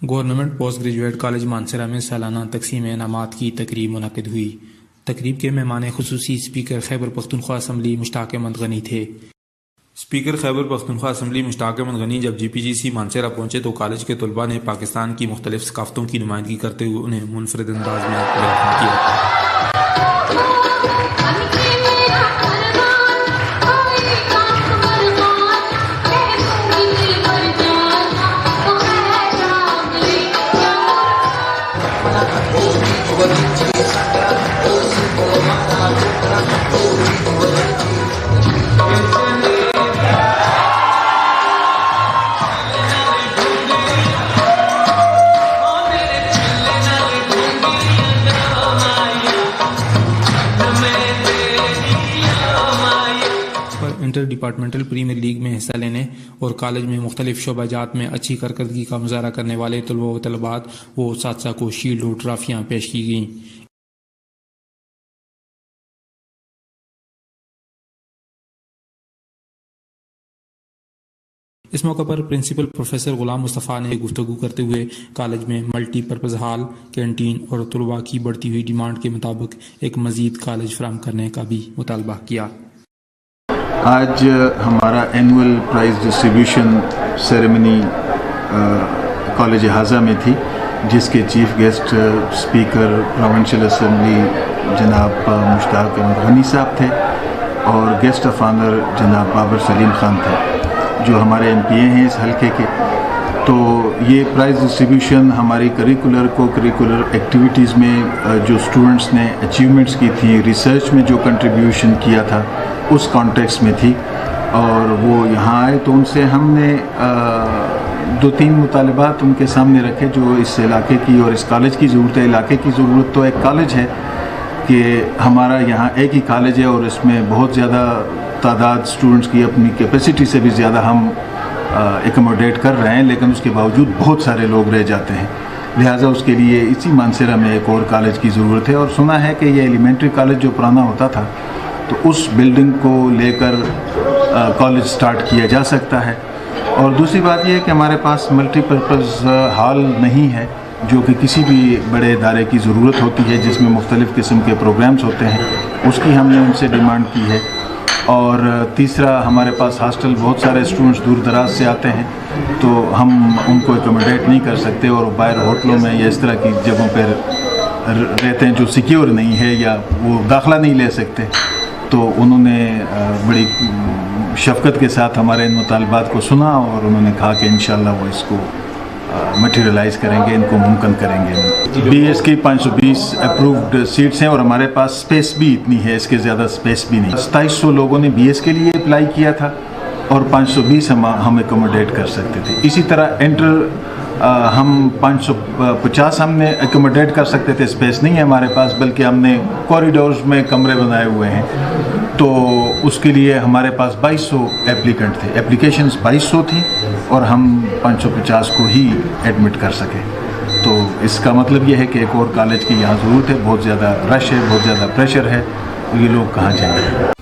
Government post graduate college Mansehra میں سالانہ تقسیم انعامات کی تقریب منعقد ہوئی۔ تقریب کے مہمان خصوصی اسپیکر خیبر پختونخوا اسمبلی مشتاق احمد غنی تھے۔ اسپیکر خیبر پختونخوا اسمبلی مشتاق احمد غنی جب جی پی جی سی مانسہرہ پہنچے تو کالج کے طلباء نے پاکستان کی مختلف ثقافتوں کی نمائندگی کرتے ہوئے انہیں منفرد انداز میں ویلکم کیا۔ انٹر ڈپارٹمنٹل پریمیئر لیگ میں حصہ لینے اور کالج میں مختلف شعبہ جات میں اچھی کارکردگی کا مظاہرہ کرنے والے طلباء و طالبات و اساتذہ کو شیلڈ اور ٹرافیاں پیش کی گئیں۔ اس موقع پر پرنسپل پروفیسر غلام مصطفیٰ نے گفتگو کرتے ہوئے کالج میں ملٹی پرپز ہال، کینٹین اور طلباء کی بڑھتی ہوئی ڈیمانڈ کے مطابق ایک مزید کالج فراہم کرنے کا بھی مطالبہ کیا۔ آج ہمارا annual prize distribution ceremony college حاضہ میں تھی، جس کے chief guest speaker provincial assembly جناب مشتاق احمد غنی صاحب تھے اور گیسٹ آف آنر جناب بابر سلیم خان تھے، جو ہمارے ایم پی اے ہیں اس حلقے کے۔ تو یہ پرائز ڈسٹریبیوشن ہماری کریکولر ایکٹیویٹیز میں جو اسٹوڈنٹس نے اچیومنٹس کی تھی، ریسرچ میں جو کنٹریبیوشن کیا تھا، اس کانٹیکس میں تھی، اور وہ یہاں آئے تو ان سے ہم نے 2-3 مطالبات ان کے سامنے رکھے جو اس علاقے کی اور اس کالج کی ضرورت ہے۔ علاقے کی ضرورت تو ایک کالج ہے کہ ہمارا یہاں ایک ہی کالج ہے اور اس میں بہت زیادہ تعداد اسٹوڈنٹس کی اپنی کیپیسٹی سے بھی زیادہ ہم ایکوموڈیٹ کر رہے ہیں، لیکن اس کے باوجود بہت سارے لوگ رہ جاتے ہیں، لہٰذا اس کے لیے اسی مانسہرہ میں ایک اور کالج کی ضرورت ہے۔ اور سنا ہے کہ یہ ایلیمنٹری کالج جو پرانا ہوتا تھا تو اس بلڈنگ کو لے کر کالج سٹارٹ کیا جا سکتا ہے۔ اور دوسری بات یہ ہے کہ ہمارے پاس ملٹی پرپز ہال نہیں ہے، جو کہ کسی بھی بڑے ادارے کی ضرورت ہوتی ہے جس میں مختلف قسم کے پروگرامز ہوتے ہیں، اس کی ہم نے ان سے ڈیمانڈ کی ہے۔ اور تیسرا، ہمارے پاس ہاسٹل بہت سارے اسٹوڈنٹس دور دراز سے آتے ہیں تو ہم ان کو ایکوموڈیٹ نہیں کر سکتے، اور باہر ہوٹلوں میں یا اس طرح کی جگہوں پر رہتے ہیں جو سیکیور نہیں ہے یا وہ داخلہ نہیں لے سکتے۔ تو انہوں نے بڑی شفقت کے ساتھ ہمارے ان مطالبات کو سنا اور انہوں نے کہا کہ انشاءاللہ وہ اس کو مٹیریلائز کریں گے، ان کو ممکن کریں گے۔ بی ایس کی 520 اپرووڈ سیٹس ہیں اور ہمارے پاس اسپیس بھی اتنی ہے، اس کے زیادہ اسپیس بھی نہیں۔ 2700 لوگوں نے بی ایس کے لیے اپلائی کیا تھا اور 520 ہم ایکوموڈیٹ کر سکتے تھے۔ اسی طرح ہم 550 ہم نے ایکوموڈیٹ کر سکتے تھے، اسپیس نہیں ہے ہمارے پاس، بلکہ ہم نے کوریڈورز میں کمرے بنائے ہوئے ہیں، تو اس کے لیے ہمارے پاس 2200 ایپلیکنٹ تھے، اپلیکیشنز 2200 تھیں اور ہم 550 کو ہی ایڈمٹ کر سکے۔ تو اس کا مطلب یہ ہے کہ ایک اور کالج کی یہاں ضرورت ہے، بہت زیادہ رش ہے، بہت زیادہ پریشر ہے، یہ لوگ کہاں جائیں گے۔